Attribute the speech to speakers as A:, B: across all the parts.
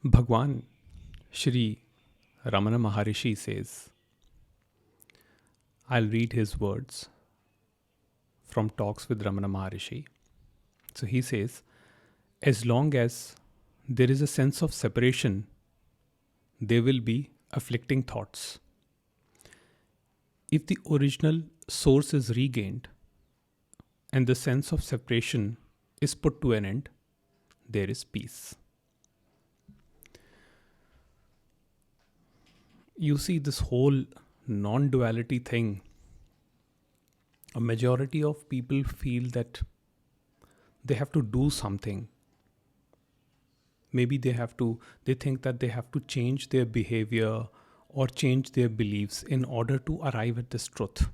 A: Bhagwan Shri Ramana Maharishi says, I'll read his words from Talks with Ramana Maharishi. So he says, as long as there is a sense of separation, there will be afflicting thoughts. If the original source is regained and the sense of separation is put to an end, there is peace. You see, this whole non-duality thing, a majority of people feel that they have to do something. Maybe they think that they have to change their behavior or change their beliefs in order to arrive at this truth.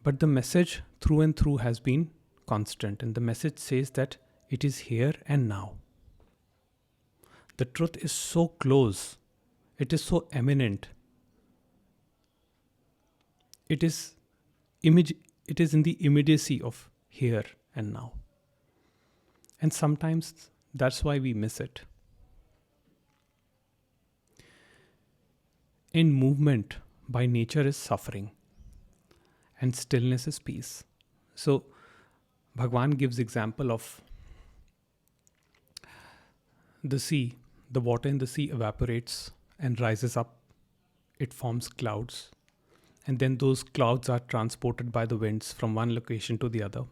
A: But the message through and through has been constant, and the message says that it is here and now. The truth is so close, it is so eminent. It is in the immediacy of here and now. And sometimes that's why we miss it. In movement, by nature, is suffering, and stillness is peace. So Bhagwan gives example of the sea. The water in the sea evaporates and rises up. It forms clouds. And then those clouds are transported by the winds from one location to the other.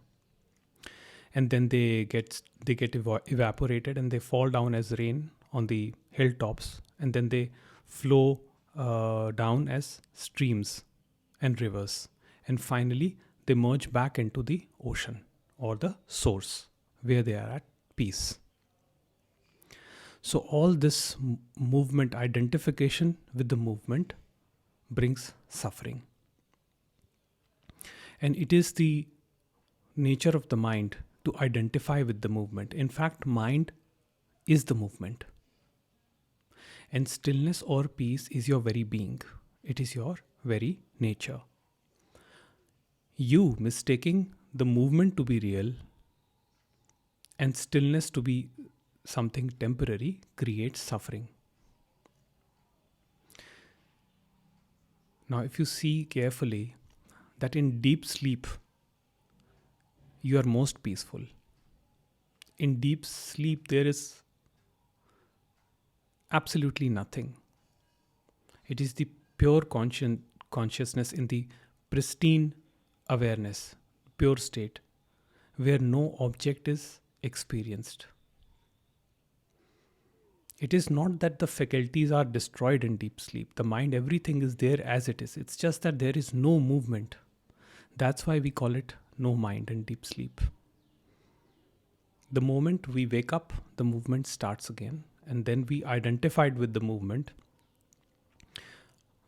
A: And then they get evaporated and they fall down as rain on the hilltops. And then they flow down as streams and rivers. And finally, they merge back into the ocean or the source where they are at peace. So all this movement, identification with the movement, brings suffering. And it is the nature of the mind to identify with the movement. In fact, mind is the movement. And stillness or peace is your very being. It is your very nature. You mistaking the movement to be real and stillness to be something temporary creates suffering. Now, if you see carefully that in deep sleep, you are most peaceful. In deep sleep, there is absolutely nothing. It is the pure consciousness in the pristine awareness, pure state, where no object is experienced. It is not that the faculties are destroyed in deep sleep. The mind, everything is there as it is. It's just that there is no movement. That's why we call it no mind in deep sleep. The moment we wake up, the movement starts again. And then we identified with the movement.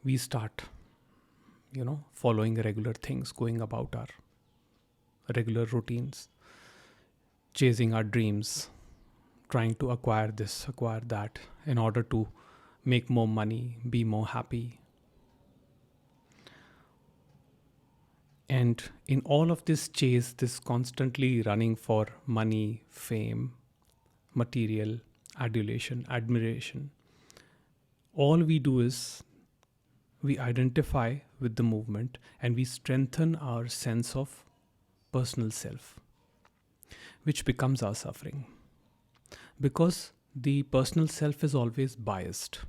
A: We start, following regular things, going about our regular routines, chasing our dreams, trying to acquire this, acquire that, in order to make more money, be more happy. And in all of this chase, this constantly running for money, fame, material, adulation, admiration, all we do is we identify with the movement and we strengthen our sense of personal self, which becomes our suffering. Because the personal self is always biased.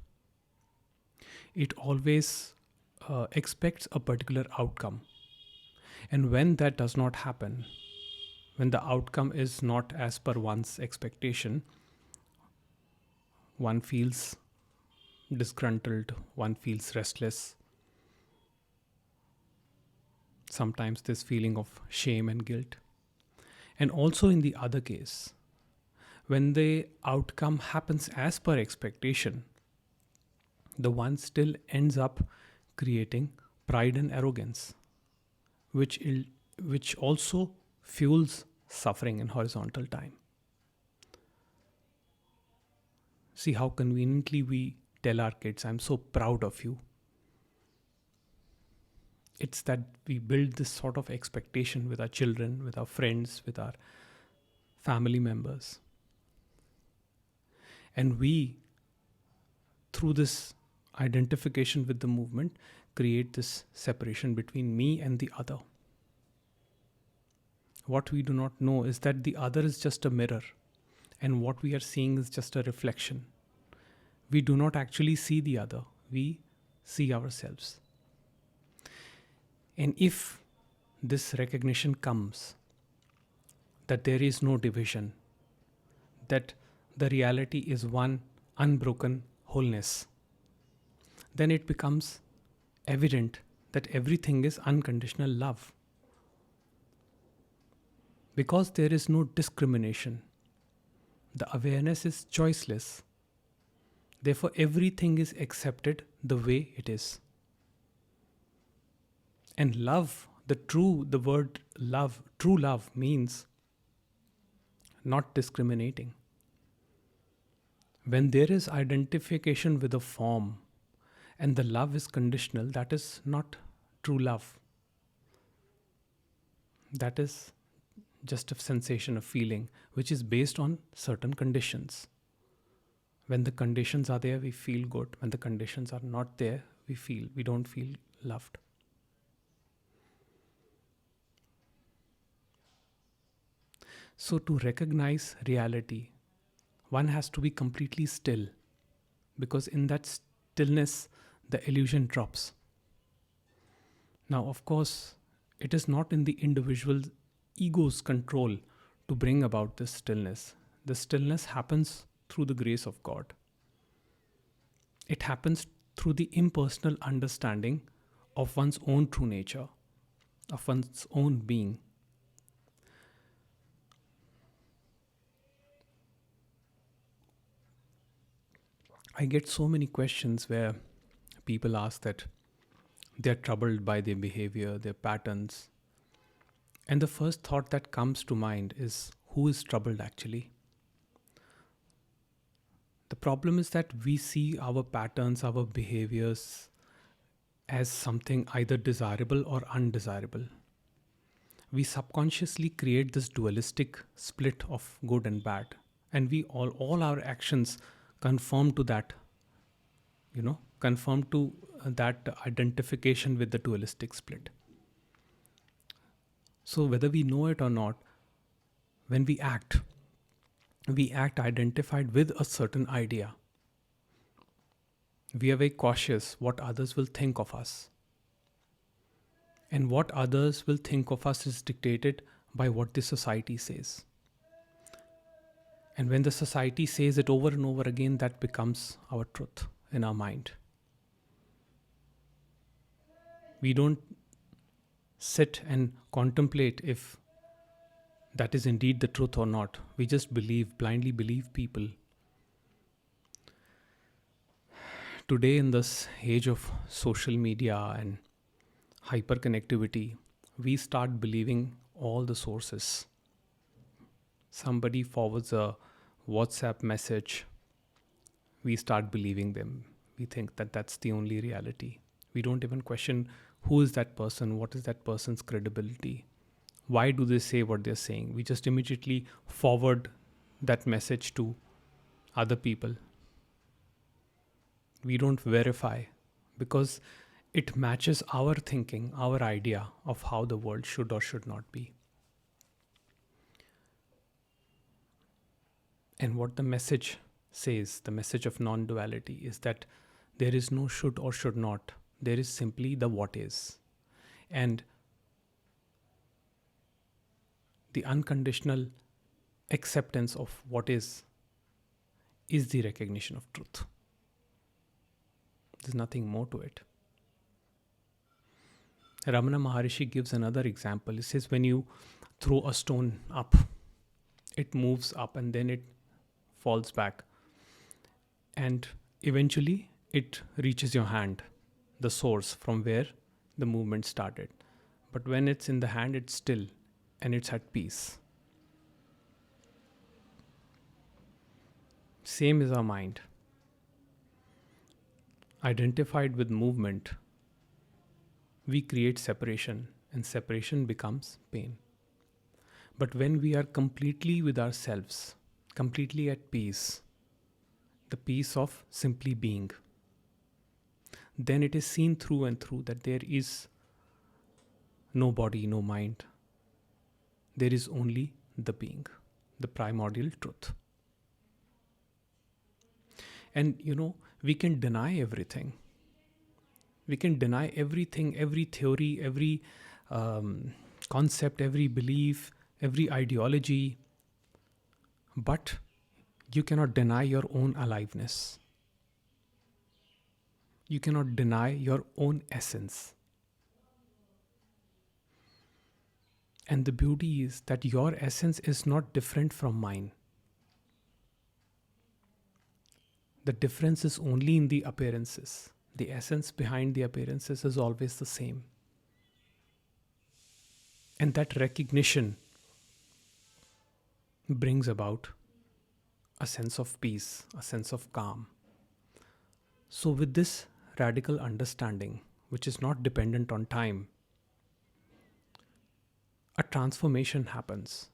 A: It always expects a particular outcome. And when that does not happen, when the outcome is not as per one's expectation, one feels disgruntled, one feels restless. Sometimes this feeling of shame and guilt. And also in the other case, when the outcome happens as per expectation, the one still ends up creating pride and arrogance, which also fuels suffering in horizontal time. See how conveniently we tell our kids, I'm so proud of you. It's that we build this sort of expectation with our children, with our friends, with our family members. And we, through this identification with the movement, create this separation between me and the other. What we do not know is that the other is just a mirror, and what we are seeing is just a reflection. We do not actually see the other, we see ourselves. And if this recognition comes that there is no division, that the reality is one unbroken wholeness, then it becomes evident that everything is unconditional love. Because there is no discrimination, the awareness is choiceless. Therefore, everything is accepted the way it is. And love, the word love, true love means not discriminating. When there is identification with a form and the love is conditional, that is not true love. That is just a sensation, a feeling, which is based on certain conditions. When the conditions are there, we feel good. When the conditions are not there, we don't feel loved. So to recognize reality, one has to be completely still, because in that stillness, the illusion drops. Now, of course, it is not in the individual ego's control to bring about this stillness. The stillness happens through the grace of God. It happens through the impersonal understanding of one's own true nature, of one's own being. I get so many questions where people ask that they're troubled by their behavior, their patterns. And the first thought that comes to mind is, who is troubled actually? The problem is that we see our patterns, our behaviors as something either desirable or undesirable. We subconsciously create this dualistic split of good and bad. And we all our actions conform to that, conform to that identification with the dualistic split. So whether we know it or not, when we act identified with a certain idea. We are very cautious what others will think of us. And what others will think of us is dictated by what the society says. And when the society says it over and over again, that becomes our truth in our mind. We don't sit and contemplate if that is indeed the truth or not. We just blindly believe people. Today, in this age of social media and hyperconnectivity, we start believing all the sources. Somebody forwards a WhatsApp message, we start believing them. We think that that's the only reality. We don't even question who is that person, what is that person's credibility, why do they say what they're saying. We just immediately forward that message to other people. We don't verify because it matches our thinking, our idea of how the world should or should not be. And what the message says, the message of non-duality, is that there is no should or should not. There is simply the what is. And the unconditional acceptance of what is the recognition of truth. There's nothing more to it. Ramana Maharishi gives another example. He says, when you throw a stone up, it moves up and then it falls back. And eventually it reaches your hand, the source from where the movement started. But when it's in the hand, it's still and it's at peace. Same is our mind. Identified with movement, we create separation, and separation becomes pain. But when we are completely with ourselves, completely at peace, the peace of simply being, then it is seen through and through that there is no body, no mind. There is only the being, the primordial truth. And we can deny everything. We can deny everything, every theory, every concept, every belief, every ideology, but you cannot deny your own aliveness. You cannot deny your own essence. And the beauty is that your essence is not different from mine. The difference is only in the appearances. The essence behind the appearances is always the same. And that recognition brings about a sense of peace, a sense of calm. So, with this radical understanding, which is not dependent on time, a transformation happens.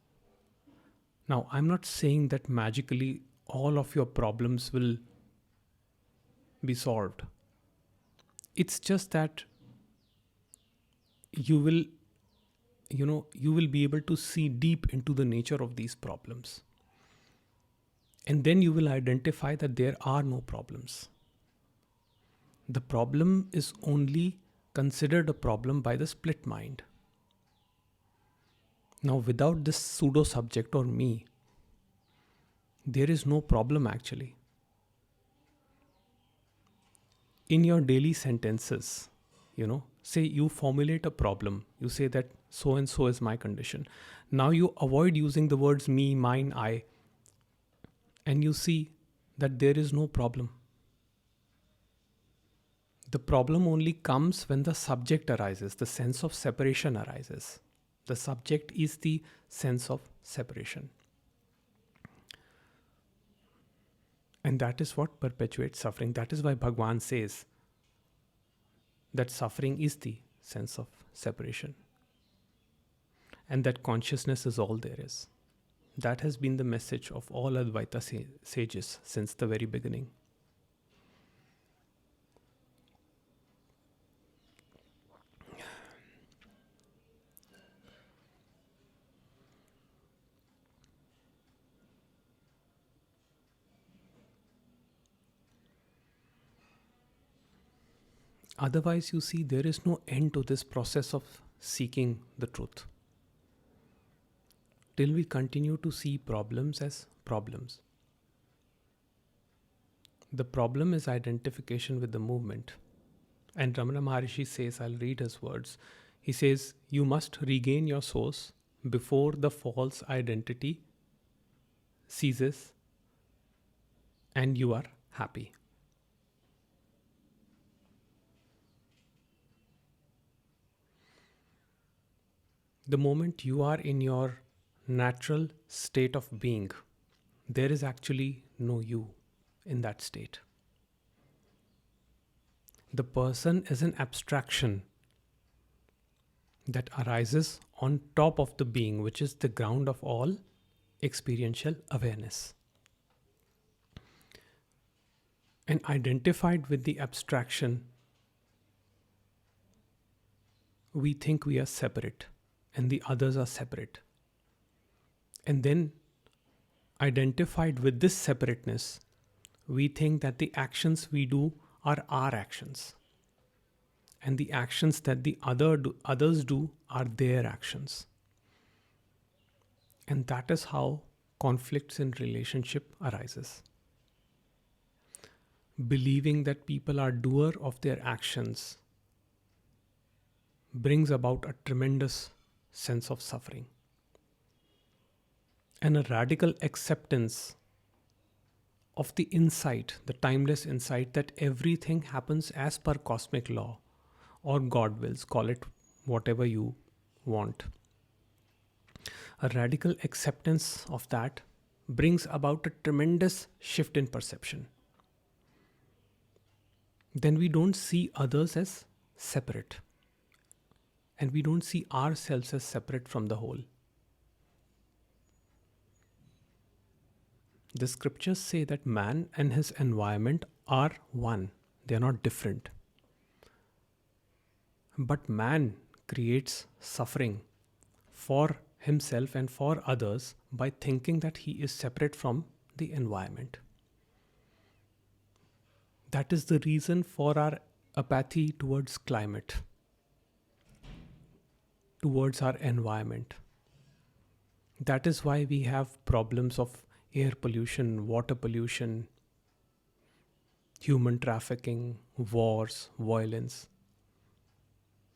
A: Now, I'm not saying that magically all of your problems will be solved. It's just that you will be able to see deep into the nature of these problems. And then you will identify that there are no problems. The problem is only considered a problem by the split mind. Now, without this pseudo subject or me, there is no problem actually. In your daily sentences, say you formulate a problem, you say that so and so is my condition. Now you avoid using the words me, mine, I, and you see that there is no problem. The problem only comes when the subject arises, the sense of separation arises. The subject is the sense of separation. And that is what perpetuates suffering. That is why Bhagwan says that suffering is the sense of separation. And that consciousness is all there is. That has been the message of all Advaita sages since the very beginning. Otherwise, you see, there is no end to this process of seeking the truth. Till we continue to see problems as problems. The problem is identification with the movement. And Ramana Maharishi says, I'll read his words. He says, you must regain your source before the false identity ceases and you are happy. The moment you are in your natural state of being, there is actually no you in that state. The person is an abstraction that arises on top of the being, which is the ground of all experiential awareness. And identified with the abstraction, we think we are separate and the others are separate. And then, identified with this separateness, we think that the actions we do are our actions. And the actions that the others do are their actions. And that is how conflicts in relationship arises. Believing that people are doer of their actions brings about a tremendous sense of suffering. And a radical acceptance of the insight, the timeless insight that everything happens as per cosmic law or God wills, call it whatever you want. A radical acceptance of that brings about a tremendous shift in perception. Then we don't see others as separate. And we don't see ourselves as separate from the whole. The scriptures say that man and his environment are one, they are not different. But man creates suffering for himself and for others by thinking that he is separate from the environment. That is the reason for our apathy towards climate, towards our environment. That is why we have problems of air pollution, water pollution, human trafficking, wars, violence.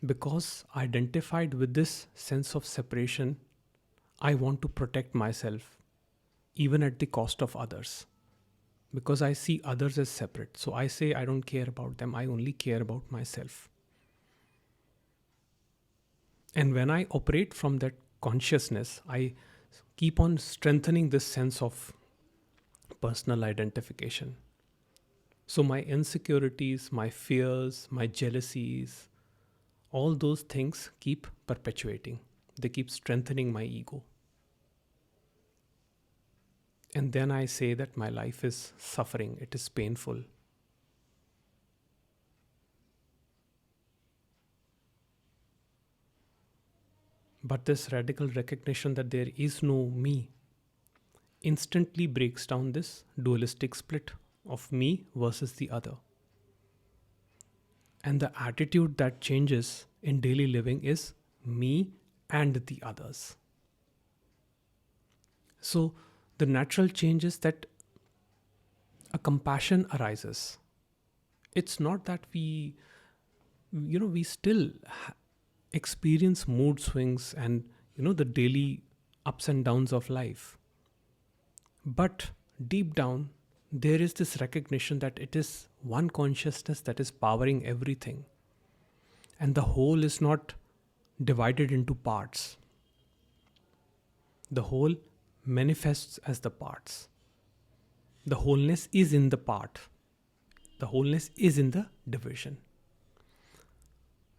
A: Because identified with this sense of separation, I want to protect myself, even at the cost of others. Because I see others as separate. So I say I don't care about them, I only care about myself. And when I operate from that consciousness, I keep on strengthening this sense of personal identification. So my insecurities, my fears, my jealousies, all those things keep perpetuating. They keep strengthening my ego. And then I say that my life is suffering, it is painful. But this radical recognition that there is no me instantly breaks down this dualistic split of me versus the other. And the attitude that changes in daily living is me and the others. So the natural change is that a compassion arises. It's not that we still experience mood swings and the daily ups and downs of life. But deep down, there is this recognition that it is one consciousness that is powering everything. And the whole is not divided into parts. The whole manifests as the parts. The wholeness is in the part. The wholeness is in the division.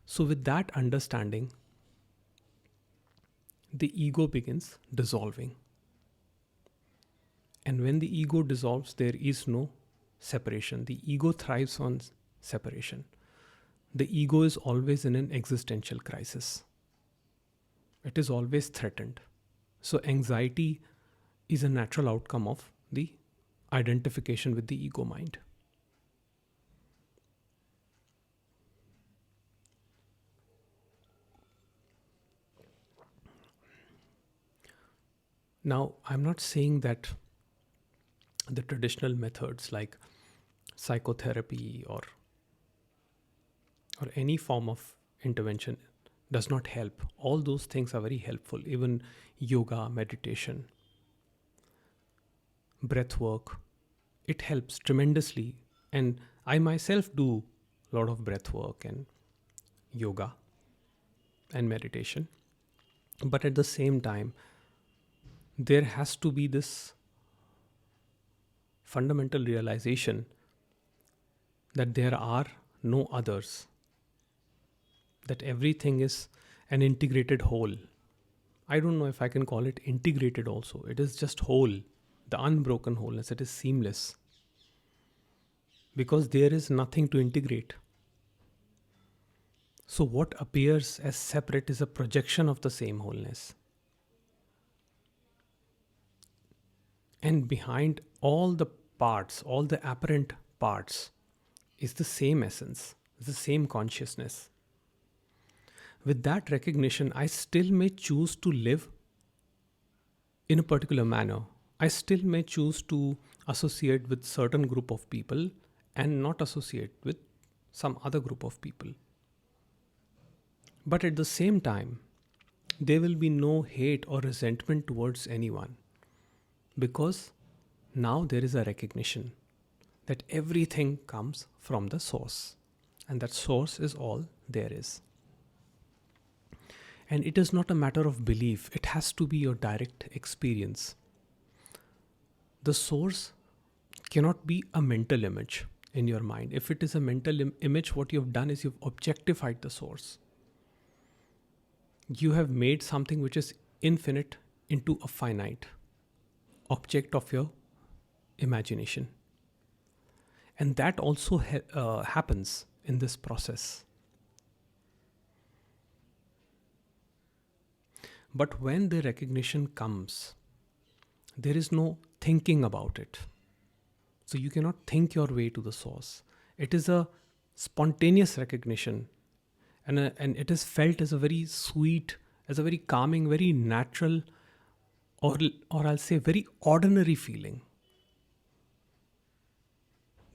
A: So, with that understanding, the ego begins dissolving. And when the ego dissolves, there is no separation. The ego thrives on separation. The ego is always in an existential crisis. It is always threatened. So anxiety is a natural outcome of the identification with the ego mind. Now, I'm not saying that the traditional methods like psychotherapy or any form of intervention does not help. All those things are very helpful. Even yoga, meditation, breath work, it helps tremendously. And I myself do a lot of breath work and yoga and meditation. But at the same time, there has to be this fundamental realization that there are no others, that everything is an integrated whole. I don't know if I can call it integrated also. It is just whole, the unbroken wholeness. It is seamless. Because there is nothing to integrate. So what appears as separate is a projection of the same wholeness. And behind all the parts, all the apparent parts, is the same essence, the same consciousness. With that recognition, I still may choose to live in a particular manner. I still may choose to associate with certain group of people and not associate with some other group of people. But at the same time, there will be no hate or resentment towards anyone, because now there is a recognition that everything comes from the source, and that source is all there is. And it is not a matter of belief, it has to be your direct experience. The source cannot be a mental image in your mind. If it is a mental image, what you have done is you've objectified the source. You have made something which is infinite into a finite object of your imagination. And that also happens in this process. But when the recognition comes, there is no thinking about it. So you cannot think your way to the source. It is a spontaneous recognition, and it is felt as a very sweet, as a very calming, very natural, or I'll say very ordinary feeling.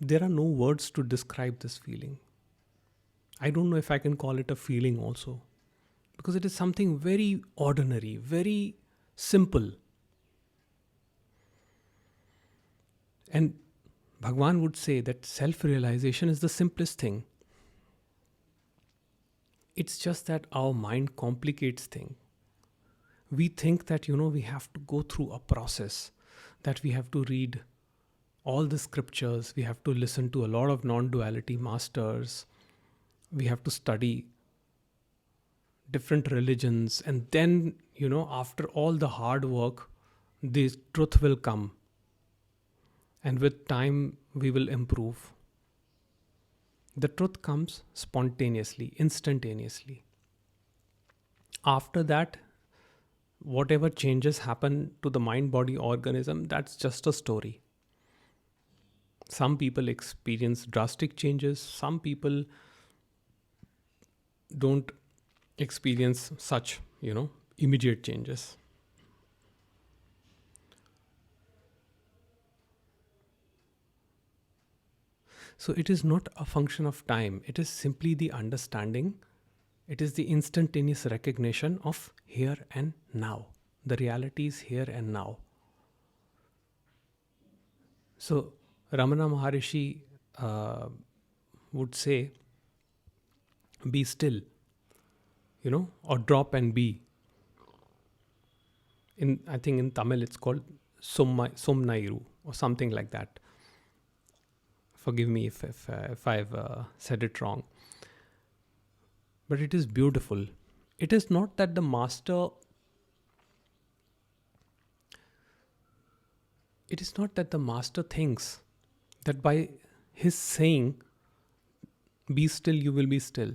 A: There are no words to describe this feeling. I don't know if I can call it a feeling also, because it is something very ordinary, very simple. And Bhagwan would say that self-realization is the simplest thing. It's just that our mind complicates things. We think that, we have to go through a process, that we have to read all the scriptures, we have to listen to a lot of non-duality masters, we have to study different religions, and then, after all the hard work, the truth will come. And with time, we will improve. The truth comes spontaneously, instantaneously. After that, whatever changes happen to the mind, body, organism, that's just a story. Some people experience drastic changes, some people don't experience such, immediate changes. So it is not a function of time, it is simply the understanding, it is the instantaneous recognition of here and now. The reality is here and now. So Ramana Maharishi would say, be still, or drop and be. I think in Tamil it's called Somnairu or something like that. Forgive me if I've said it wrong. But it is beautiful. It is not that the master... It is not that the master thinks that by his saying, be still, you will be still.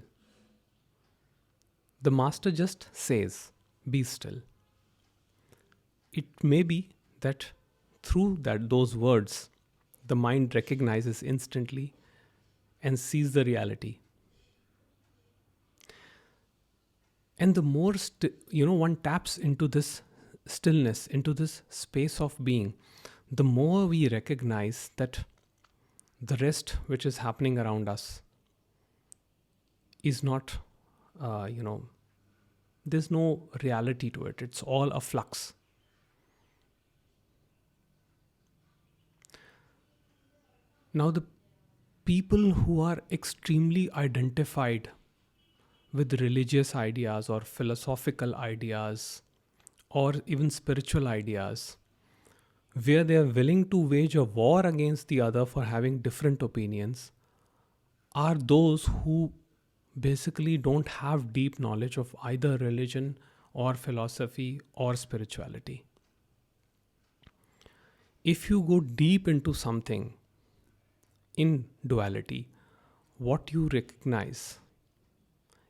A: The master just says, be still. It may be that through those words, the mind recognizes instantly and sees the reality. And the more one taps into this stillness, into this space of being, the more we recognize that the rest which is happening around us is not, there's no reality to it. It's all a flux. Now, the people who are extremely identified with religious ideas or philosophical ideas or even spiritual ideas, where they are willing to wage a war against the other for having different opinions, are those who basically don't have deep knowledge of either religion or philosophy or spirituality. If you go deep into something in duality, what you recognize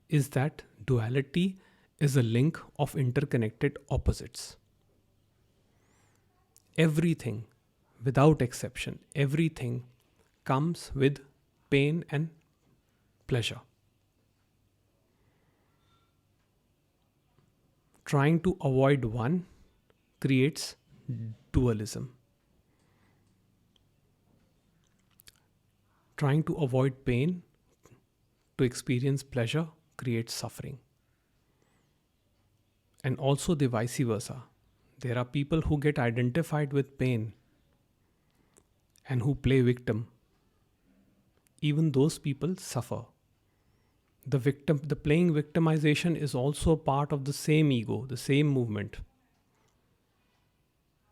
A: is that duality is a link of interconnected opposites. Everything, without exception, everything comes with pain and pleasure. Trying to avoid one creates dualism. Trying to avoid pain to experience pleasure creates suffering. And also the vice versa. There are people who get identified with pain and who play victim. Even those people suffer. The playing victimization is also part of the same ego, the same movement.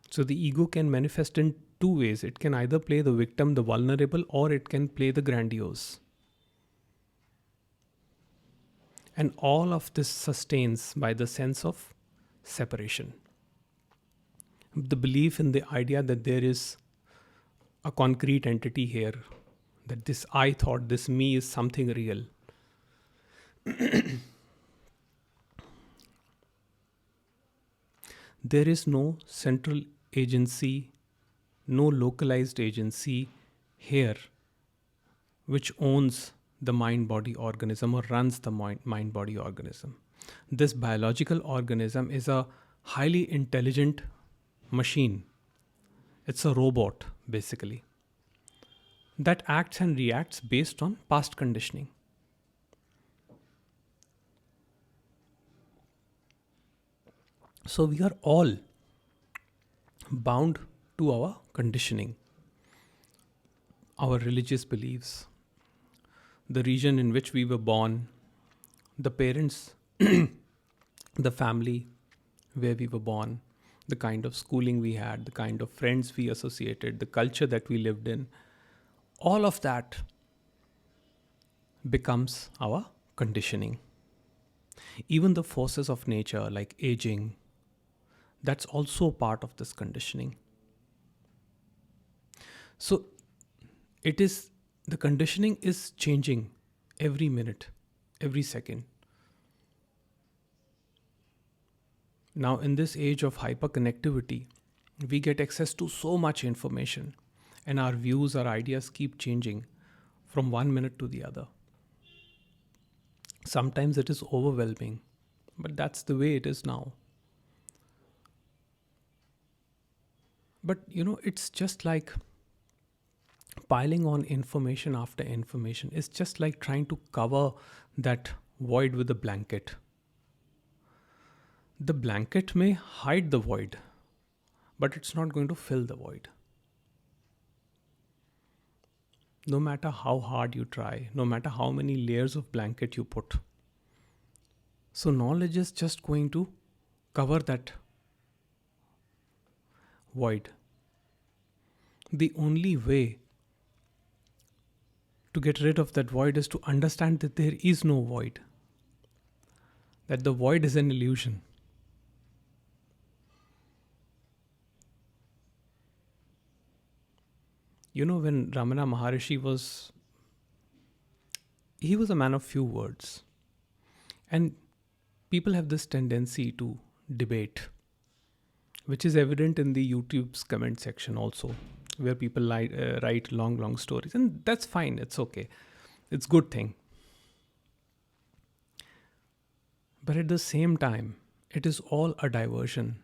A: So the ego can manifest in two ways. It can either play the victim, the vulnerable, or it can play the grandiose. And all of this sustains by the sense of separation. The belief in the idea that there is a concrete entity here, that this I thought, this me is something real. There is no central agency, no localized agency here which owns the mind body organism or runs the mind body organism. This biological organism is a highly intelligent machine. It's a robot, basically, that acts and reacts based on past conditioning. So we are all bound to our conditioning, our religious beliefs, the region in which we were born, the parents, the family where we were born, the kind of schooling we had, the kind of friends we associated, the culture that we lived in. All of that becomes our conditioning. Even the forces of nature, like aging, that's also part of this conditioning. So it is, the conditioning is changing every minute, every second. Now, in this age of hyperconnectivity, we get access to so much information, and our views, our ideas keep changing from one minute to the other. Sometimes it is overwhelming, but that's the way it is now. But it's just like piling on information after information. It's just like trying to cover that void with a blanket. The blanket may hide the void, but it's not going to fill the void. No matter how hard you try, no matter how many layers of blanket you put. So knowledge is just going to cover that void. The only way to get rid of that void is to understand that there is no void, that the void is an illusion. When Ramana Maharishi he was a man of few words. And people have this tendency to debate, which is evident in the YouTube's comment section also, where people write long stories. And that's fine. It's okay. It's a good thing. But at the same time, it is all a diversion.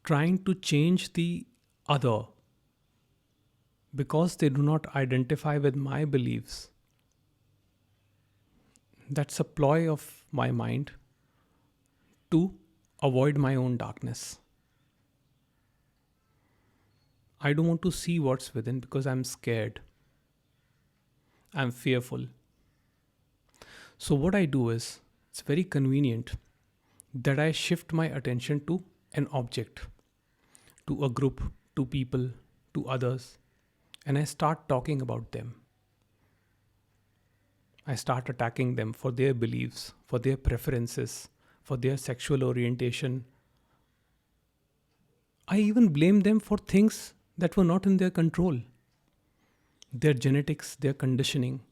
A: Trying to change the other because they do not identify with my beliefs. That's a ploy of my mind to avoid my own darkness. I don't want to see what's within because I'm scared. I'm fearful. So what I do is, it's very convenient that I shift my attention to an object, to a group, to people, to others, and I start talking about them. I start attacking them for their beliefs, for their preferences, for their sexual orientation. I even blame them for things that were not in their control. Their genetics, their conditioning.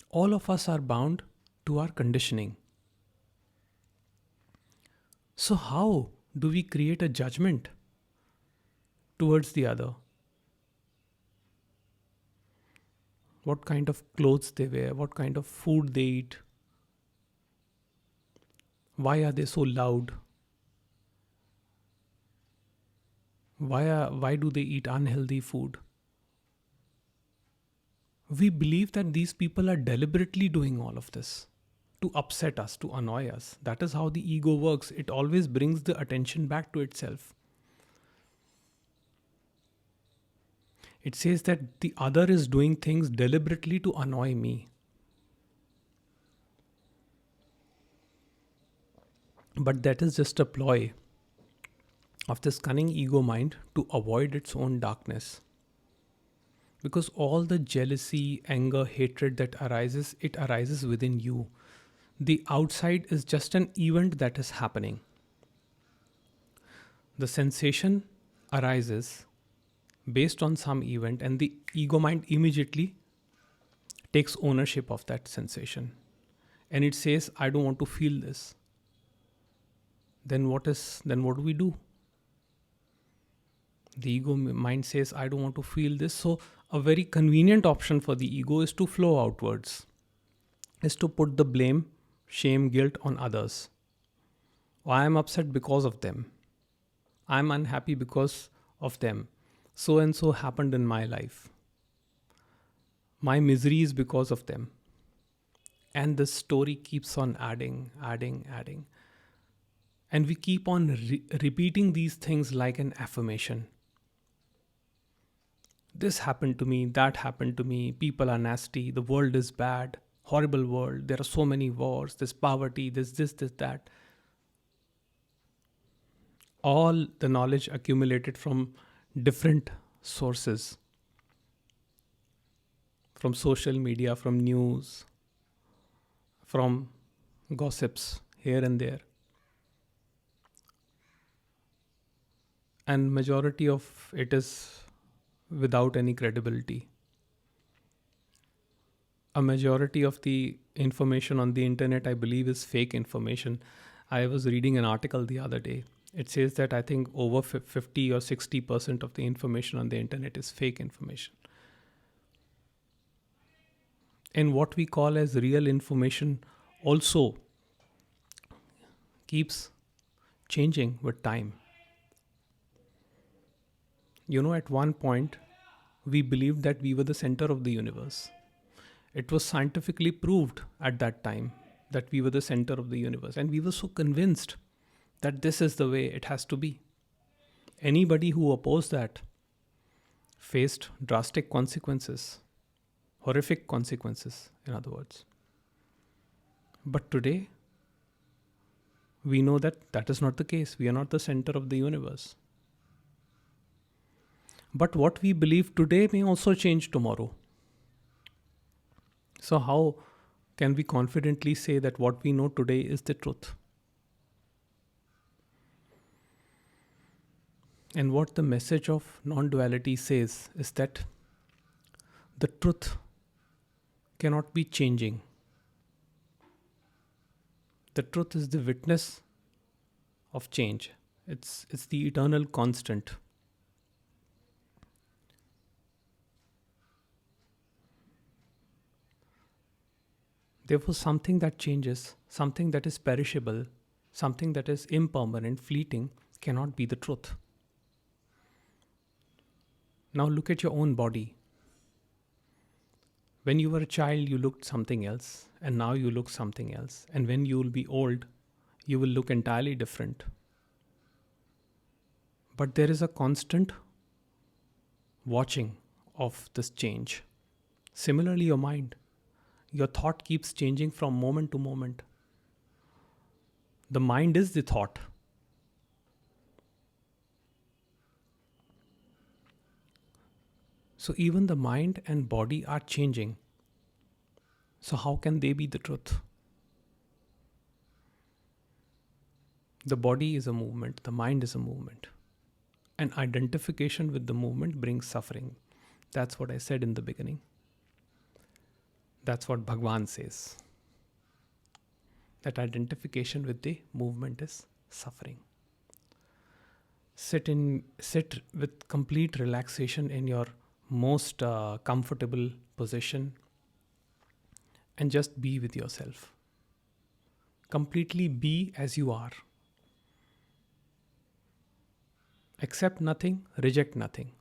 A: All of us are bound to our conditioning. So how do we create a judgment towards the other? What kind of clothes they wear, what kind of food they eat, why are they so loud, why do they eat unhealthy food? We believe that these people are deliberately doing all of this to upset us, to annoy us. That is how the ego works. It always brings the attention back to itself. It says that the other is doing things deliberately to annoy me. But that is just a ploy of this cunning ego mind to avoid its own darkness. Because all the jealousy, anger, hatred that arises, it arises within you. The outside is just an event that is happening. The sensation arises based on some event, and the ego mind immediately takes ownership of that sensation, and it says, I don't want to feel this. Then what do we do? The ego mind says, I don't want to feel this. So a very convenient option for the ego is to flow outwards, is to put the blame, shame, guilt on others. I am upset because of them. I'm unhappy because of them. So and so happened in my life. My misery is because of them. And the story keeps on adding, adding, adding. And we keep on repeating these things like an affirmation. This happened to me, that happened to me, people are nasty, the world is bad, horrible world, there are so many wars, there's poverty, there's this, that. All the knowledge accumulated from different sources, from social media, from news, from gossips here and there. And majority of it is without any credibility. A majority of the information on the internet, I believe, is fake information. I was reading an article the other day. It says that I think over 50 or 60% of the information on the internet is fake information. And what we call as real information also keeps changing with time. At one point, we believed that we were the center of the universe. It was scientifically proved at that time that we were the center of the universe. And we were so convinced that this is the way it has to be. Anybody who opposed that faced drastic consequences, horrific consequences, in other words. But today, we know that that is not the case. We are not the center of the universe. But what we believe today may also change tomorrow. So how can we confidently say that what we know today is the truth? And what the message of non-duality says is that the truth cannot be changing. The truth is the witness of change. It's the eternal constant. Therefore, something that changes, something that is perishable, something that is impermanent, fleeting, cannot be the truth. Now look at your own body. When you were a child, you looked something else, and now you look something else. And when you will be old, you will look entirely different. But there is a constant watching of this change. Similarly, your mind. Your thought keeps changing from moment to moment. The mind is the thought. So even the mind and body are changing. So how can they be the truth? The body is a movement, the mind is a movement. And identification with the movement brings suffering. That's what I said in the beginning. That's what Bhagwan says. That identification with the movement is suffering. Sit with complete relaxation in your most comfortable position and just be with yourself. Completely be as you are. Accept nothing, reject nothing.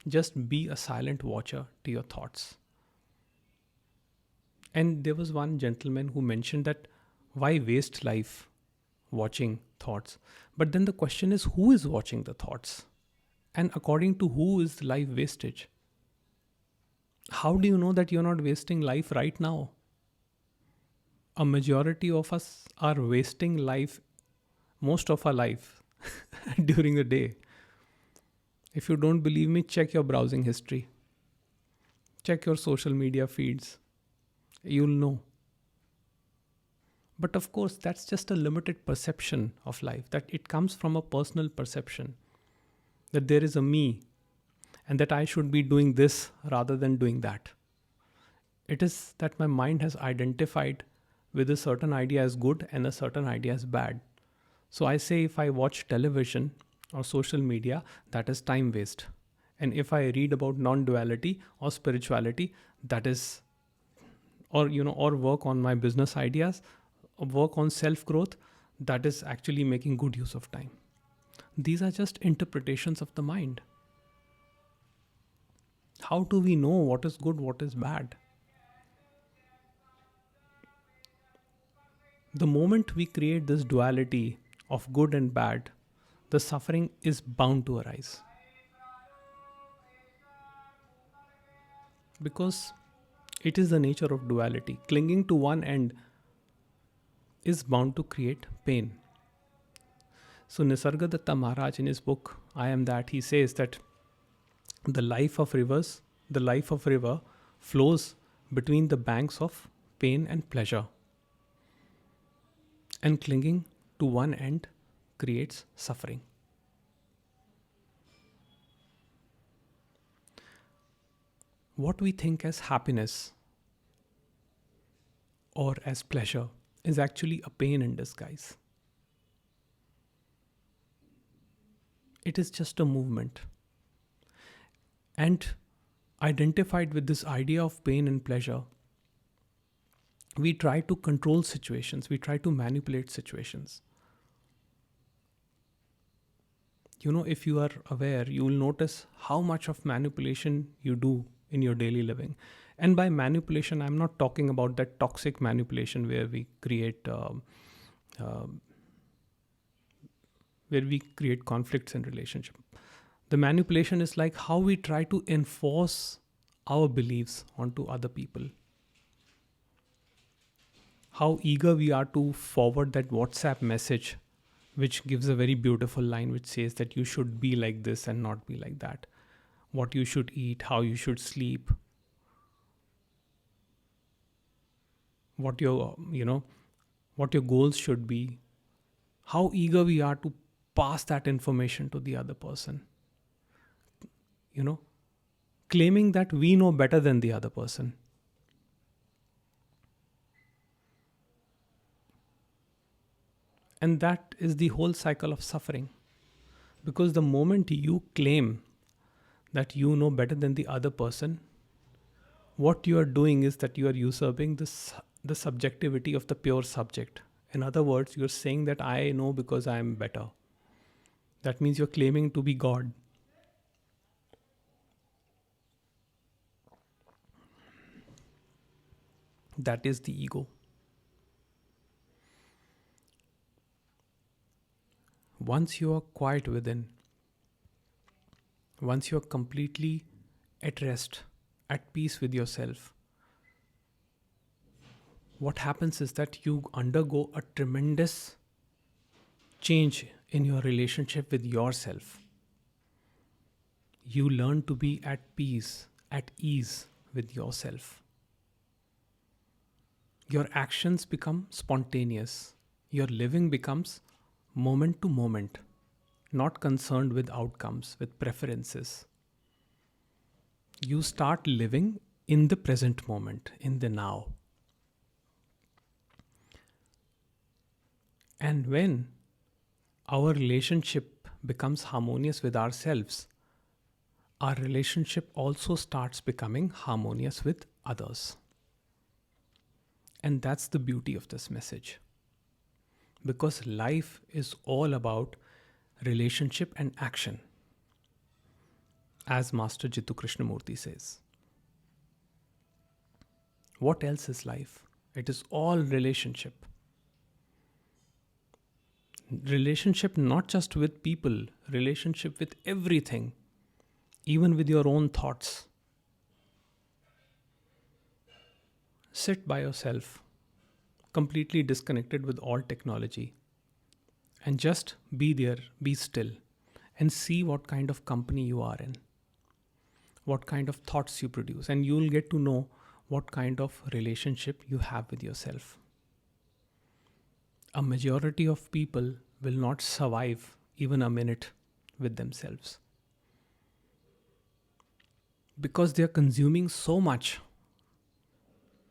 A: Just be a silent watcher to your thoughts. And there was one gentleman who mentioned that why waste life watching thoughts? But then the question is, who is watching the thoughts? And according to who is life wastage? How do you know that you're not wasting life right now? A majority of us are wasting life, most of our life, during the day. If you don't believe me, check your browsing history. Check your social media feeds. You'll know. But of course, that's just a limited perception of life, that it comes from a personal perception, that there is a me and that I should be doing this rather than doing that. It is that my mind has identified with a certain idea as good and a certain idea as bad. So I say if I watch television or social media, that is time waste. And if I read about non-duality or spirituality, that is, or work on my business ideas, or work on self-growth, that is actually making good use of time. These are just interpretations of the mind. How do we know what is good, what is bad? The moment we create this duality of good and bad, the suffering is bound to arise. Because it is the nature of duality. Clinging to one end is bound to create pain. So Nisargadatta Maharaj in his book, I Am That, he says that the life of river flows between the banks of pain and pleasure. And clinging to one end creates suffering. What we think as happiness or as pleasure is actually a pain in disguise. It is just a movement. And identified with this idea of pain and pleasure, we try to control situations, we try to manipulate situations. If you are aware, you will notice how much of manipulation you do in your daily living. And by manipulation, I'm not talking about that toxic manipulation where we create conflicts in relationship. The manipulation is like how we try to enforce our beliefs onto other people. How eager we are to forward that WhatsApp message, which gives a very beautiful line which says that you should be like this and not be like that. What you should eat, how you should sleep, what your goals should be. How eager we are to pass that information to the other person. Claiming that we know better than the other person. And that is the whole cycle of suffering. Because the moment you claim that you know better than the other person, what you are doing is that you are usurping the subjectivity of the pure subject. In other words, you're saying that I know because I am better. That means you're claiming to be God. That is the ego. Once you are quiet within, once you are completely at rest, at peace with yourself, what happens is that you undergo a tremendous change in your relationship with yourself. You learn to be at peace, at ease with yourself. Your actions become spontaneous. Your living becomes moment to moment, not concerned with outcomes, with preferences. You start living in the present moment, in the now. And when our relationship becomes harmonious with ourselves, our relationship also starts becoming harmonious with others. And that's the beauty of this message. Because life is all about relationship and action. As Master Jittu Krishnamurti says. What else is life? It is all relationship. Relationship not just with people, relationship with everything, even with your own thoughts. Sit by yourself, completely disconnected with all technology, and just be there, be still, and see what kind of company you are in, what kind of thoughts you produce, and you'll get to know what kind of relationship you have with yourself. A majority of people will not survive even a minute with themselves. because they are consuming so much.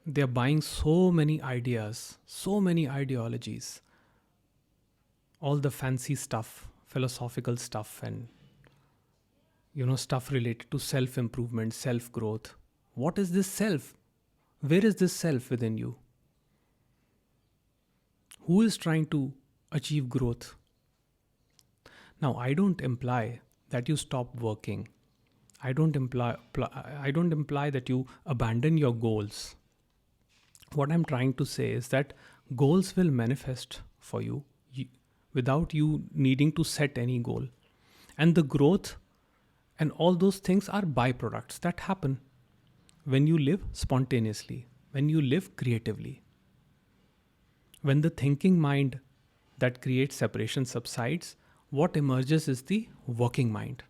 A: They are buying so many ideas, so many ideologies, all the fancy stuff, philosophical stuff, and stuff related to self improvement, self growth. What is this self? Where is this self within you? Who is trying to achieve growth? Now, I don't imply that you stop working. I don't imply that you abandon your goals. What I'm trying to say is that goals will manifest for you without you needing to set any goal. And the growth and all those things are byproducts that happen when you live spontaneously, when you live creatively. When the thinking mind that creates separation subsides, what emerges is the working mind.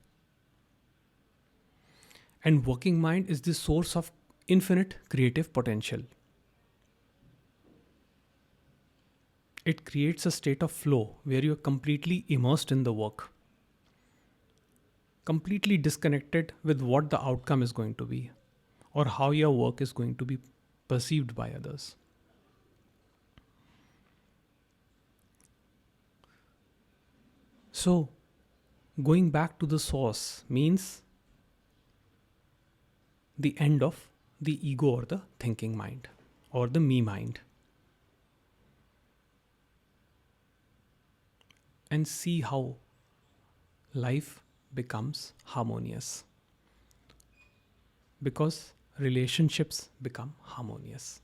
A: And working mind is the source of infinite creative potential. It creates a state of flow where you're completely immersed in the work, completely disconnected with what the outcome is going to be or how your work is going to be perceived by others. So, going back to the source means the end of the ego or the thinking mind or the me mind. And see how life becomes harmonious because relationships become harmonious.